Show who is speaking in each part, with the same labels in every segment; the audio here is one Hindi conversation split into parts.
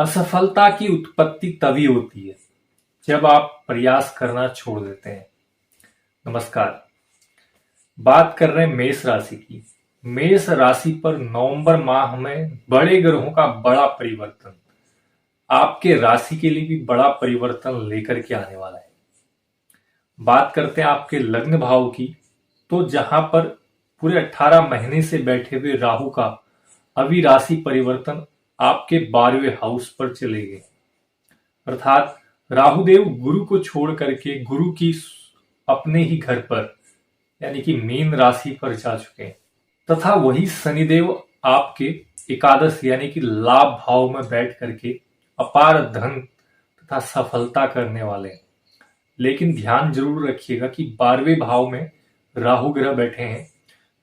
Speaker 1: असफलता की उत्पत्ति तभी होती है जब आप प्रयास करना छोड़ देते हैं। नमस्कार। बात कर रहे हैं मेष राशि की। मेष राशि पर नवंबर माह में बड़े ग्रहों का बड़ा परिवर्तन आपके राशि के लिए भी बड़ा परिवर्तन लेकर के आने वाला है। बात करते हैं आपके लग्न भाव की, तो जहां पर पूरे 18 महीने से बैठे हुए राहु का अभी राशि परिवर्तन आपके 12वें हाउस पर चले गए। अर्थात राहुदेव गुरु को छोड़ करके गुरु की अपने ही घर पर यानी कि मीन राशि पर जा चुके हैं, तथा वही शनिदेव आपके एकादश यानी कि लाभ भाव में बैठ करके अपार धन तथा सफलता करने वाले हैं। लेकिन ध्यान जरूर रखिएगा कि 12वें भाव में राहु ग्रह बैठे हैं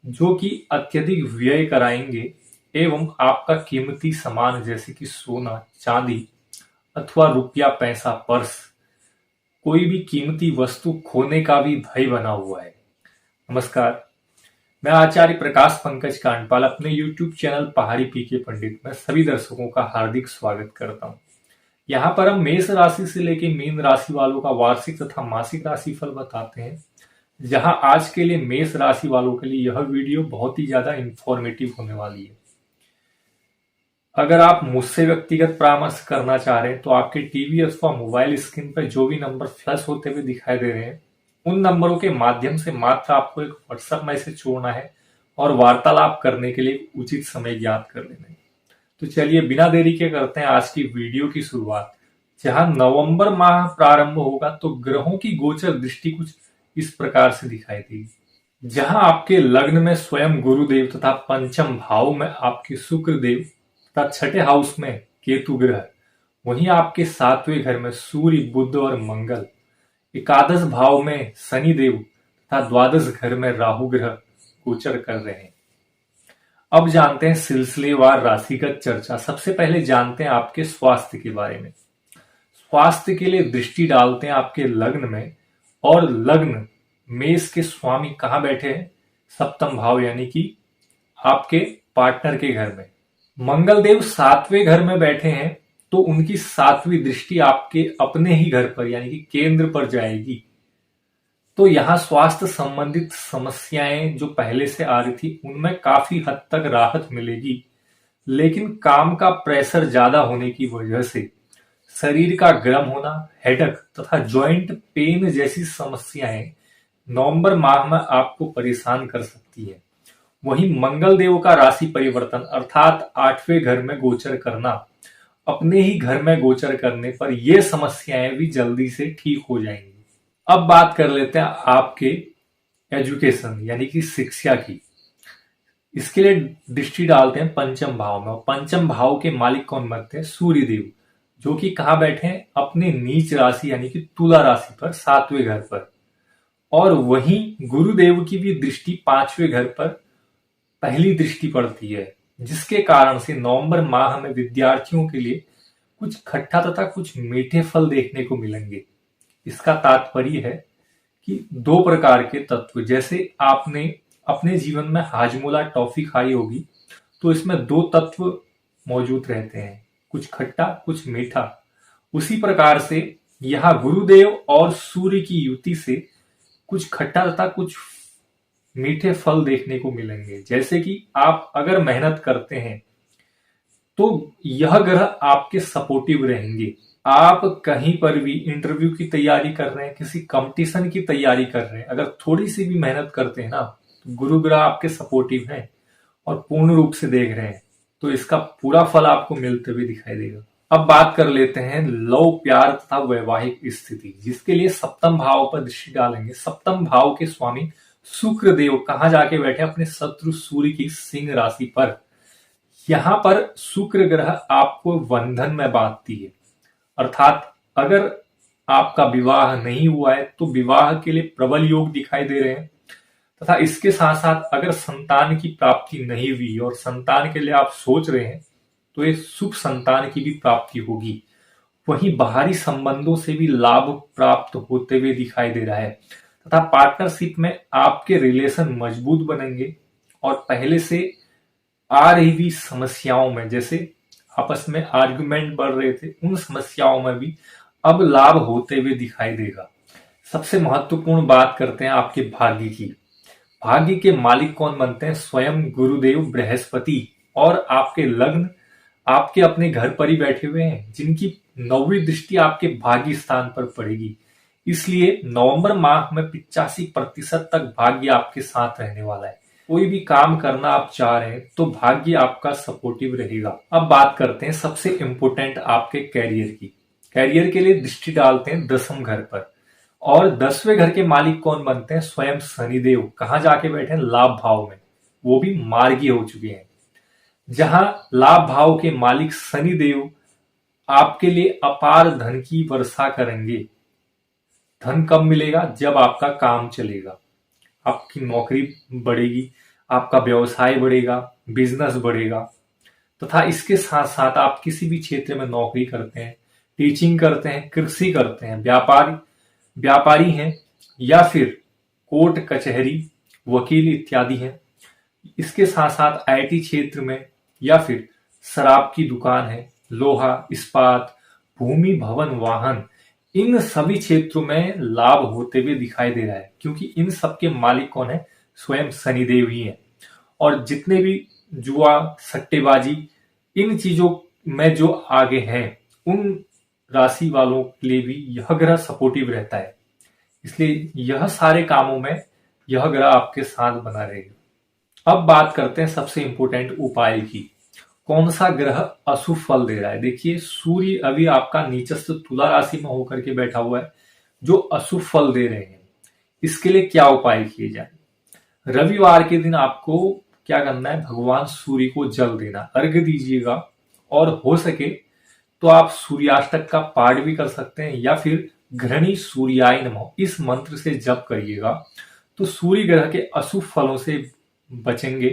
Speaker 1: जो कि अत्यधिक व्यय कराएंगे एवं आपका कीमती सामान जैसे कि सोना चांदी अथवा रुपया पैसा पर्स कोई भी कीमती वस्तु खोने का भी भय बना हुआ है। नमस्कार, मैं आचार्य प्रकाश पंकज कांडपाल अपने YouTube चैनल पहाड़ी पीके पंडित में सभी दर्शकों का हार्दिक स्वागत करता हूं। यहाँ पर हम मेष राशि से लेकर मीन राशि वालों का वार्षिक तथा मासिक राशिफल बताते हैं, जहां आज के लिए मेष राशि वालों के लिए यह वीडियो बहुत ही ज्यादा इंफॉर्मेटिव होने वाली है। अगर आप मुझसे व्यक्तिगत परामर्श करना चाह रहे हैं तो आपके टीवी अथवा मोबाइल स्क्रीन पर जो भी नंबर फ्लैश होते हुए दिखाई दे रहे हैं, उन नंबरों के माध्यम से मात्र आपको एक व्हाट्सएप मैसेज छोड़ना है और वार्तालाप करने के लिए उचित समय ज्ञात कर लेना है। तो चलिए बिना देरी के करते हैं आज की वीडियो की शुरुआत। जहां नवंबर माह प्रारंभ होगा तो ग्रहों की गोचर दृष्टि कुछ इस प्रकार से दिखाई देगी। जहां आपके लग्न में स्वयं गुरुदेव तथा पंचम भाव में आपके शुक्र देव तथा छठे हाउस में केतु ग्रह, वहीं आपके 7वें घर में सूर्य बुध और मंगल, एकादश भाव में शनि देव तथा द्वादश घर में राहु ग्रह गोचर कर रहे हैं। अब जानते हैं सिलसिलेवार राशिगत चर्चा। सबसे पहले जानते हैं आपके स्वास्थ्य के बारे में। स्वास्थ्य के लिए दृष्टि डालते हैं आपके लग्न में, और लग्न मेष के स्वामी कहां बैठे हैं? सप्तम भाव यानी कि आपके पार्टनर के घर में। मंगल देव 7वें घर में बैठे हैं तो उनकी 7वीं दृष्टि आपके अपने ही घर पर यानी कि केंद्र पर जाएगी। तो यहां स्वास्थ्य संबंधित समस्याएं जो पहले से आ रही थी उनमें काफी हद तक राहत मिलेगी, लेकिन काम का प्रेशर ज्यादा होने की वजह से शरीर का गर्म होना, हेडक तथा जॉइंट पेन जैसी समस्याएं नवंबर माह में आपको परेशान कर सकती है। वहीं मंगल देव का राशि परिवर्तन अर्थात 8वें घर में गोचर करना, अपने ही घर में गोचर करने पर यह समस्याएं भी जल्दी से ठीक हो जाएंगी। अब बात कर लेते हैं आपके एजुकेशन यानी कि शिक्षा की। इसके लिए दृष्टि डालते हैं पंचम भाव में, और पंचम भाव के मालिक कौन बनते हैं? सूर्य देव, जो कि कहां बैठे हैं? अपने नीच राशि यानी कि तुला राशि पर 7वें घर पर। और वहीं गुरुदेव की भी दृष्टि 5वें घर पर पहली दृष्टि पड़ती है, जिसके कारण से नवंबर माह में विद्यार्थियों के लिए कुछ खट्टा तथा कुछ मीठे फल देखने को मिलेंगे। इसका तात्पर्य है कि दो प्रकार के तत्व, जैसे आपने अपने जीवन में हाजमोला टॉफी खाई होगी तो इसमें दो तत्व मौजूद रहते हैं, कुछ खट्टा कुछ मीठा। उसी प्रकार से यहां गुरुदेव और सूर्य की युति से कुछ खट्टा तथा कुछ मीठे फल देखने को मिलेंगे। जैसे कि आप अगर मेहनत करते हैं तो यह ग्रह आपके सपोर्टिव रहेंगे। आप कहीं पर भी इंटरव्यू की तैयारी कर रहे हैं, किसी कंपटीशन की तैयारी कर रहे हैं, अगर थोड़ी सी भी मेहनत करते हैं ना, तो गुरु ग्रह आपके सपोर्टिव हैं और पूर्ण रूप से देख रहे हैं, तो इसका पूरा फल आपको मिलते हुए दिखाई देगा। अब बात कर लेते हैं लव प्यार तथा वैवाहिक स्थिति, जिसके लिए सप्तम भाव पर दृष्टि डालेंगे। सप्तम भाव के स्वामी शुक्र देव कहां जाके बैठे? अपने शत्रु सूर्य की सिंह राशि पर। यहां पर शुक्र ग्रह आपको बंधन में बांधती है, अर्थात अगर आपका विवाह नहीं हुआ है तो विवाह के लिए प्रबल योग दिखाई दे रहे हैं, तथा इसके साथ साथ अगर संतान की प्राप्ति नहीं हुई और संतान के लिए आप सोच रहे हैं तो ये शुभ संतान की भी प्राप्ति होगी। वहीं बाहरी संबंधों से भी लाभ प्राप्त होते हुए दिखाई दे रहा है, तथा पार्टनरशिप में आपके रिलेशन मजबूत बनेंगे और पहले से आ रही हुई समस्याओं में, जैसे आपस में आर्गुमेंट बढ़ रहे थे, उन समस्याओं में भी अब लाभ होते हुए दिखाई देगा। सबसे महत्वपूर्ण बात करते हैं आपके भाग्य की। भाग्य के मालिक कौन बनते हैं? स्वयं गुरुदेव बृहस्पति। और आपके लग्न आपके अपने घर पर ही बैठे हुए हैं, जिनकी 9वीं दृष्टि आपके भाग्य स्थान पर पड़ेगी। इसलिए नवंबर माह में 85% तक भाग्य आपके साथ रहने वाला है। कोई भी काम करना आप चाह रहे हैं तो भाग्य आपका सपोर्टिव रहेगा। अब बात करते हैं सबसे इंपॉर्टेंट आपके कैरियर की। कैरियर के लिए दृष्टि डालते हैं 10वें घर पर, और 10वें घर के मालिक कौन बनते हैं? स्वयं शनिदेव। कहाँ जाके बैठे हैं? लाभ भाव में, वो भी मार्गी हो चुके हैं। जहां लाभ भाव के मालिक शनिदेव आपके लिए अपार धन की वर्षा करेंगे। धन कब मिलेगा? जब आपका काम चलेगा, आपकी नौकरी बढ़ेगी, आपका व्यवसाय बढ़ेगा, बिजनेस बढ़ेगा। तथा इसके साथ साथ आप किसी भी क्षेत्र में नौकरी करते हैं, टीचिंग करते हैं, कृषि करते हैं, व्यापारी हैं, या फिर कोर्ट कचहरी, वकील इत्यादि हैं। इसके साथ साथ आईटी क्षेत्र में, या फिर शराब की दुकान है, लोहा, इस्पात, भूमि, भवन, वाहन, इन सभी क्षेत्रों में लाभ होते हुए दिखाई दे रहा है, क्योंकि इन सबके मालिक कौन है? स्वयं शनिदेव ही है। और जितने भी जुआ, सट्टेबाजी, इन चीजों में जो आगे हैं, उन राशि वालों के लिए भी यह ग्रह सपोर्टिव रहता है। इसलिए यह सारे कामों में यह ग्रह आपके साथ बना रहेगा। अब बात करते हैं सबसे इंपॉर्टेंट उपाय की। कौन सा ग्रह अशुभ फल दे रहा है? देखिए, सूर्य अभी आपका नीचस्थ तुला राशि में होकर के बैठा हुआ है, जो अशुभ फल दे रहे हैं। इसके लिए क्या उपाय किए जाए? रविवार के दिन आपको क्या करना है? भगवान सूर्य को जल देना, अर्घ्य दीजिएगा। और हो सके तो आप सूर्याष्टक का पाठ भी कर सकते हैं, या फिर घृणी सूर्याय नमः इस मंत्र से जप करिएगा, तो सूर्य ग्रह के अशुभ फलों से बचेंगे,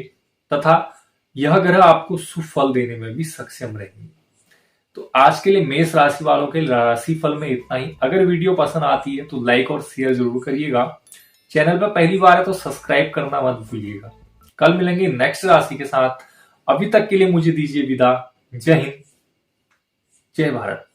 Speaker 1: तथा यह ग्रह आपको शुभ फल देने में भी सक्षम रहेंगे। तो आज के लिए मेष राशि वालों के राशि फल में इतना ही। अगर वीडियो पसंद आती है तो लाइक और शेयर जरूर करिएगा। चैनल पर पहली बार है तो सब्सक्राइब करना मत भूलिएगा। कल मिलेंगे नेक्स्ट राशि के साथ। अभी तक के लिए मुझे दीजिए विदा। जय हिंद, जय भारत।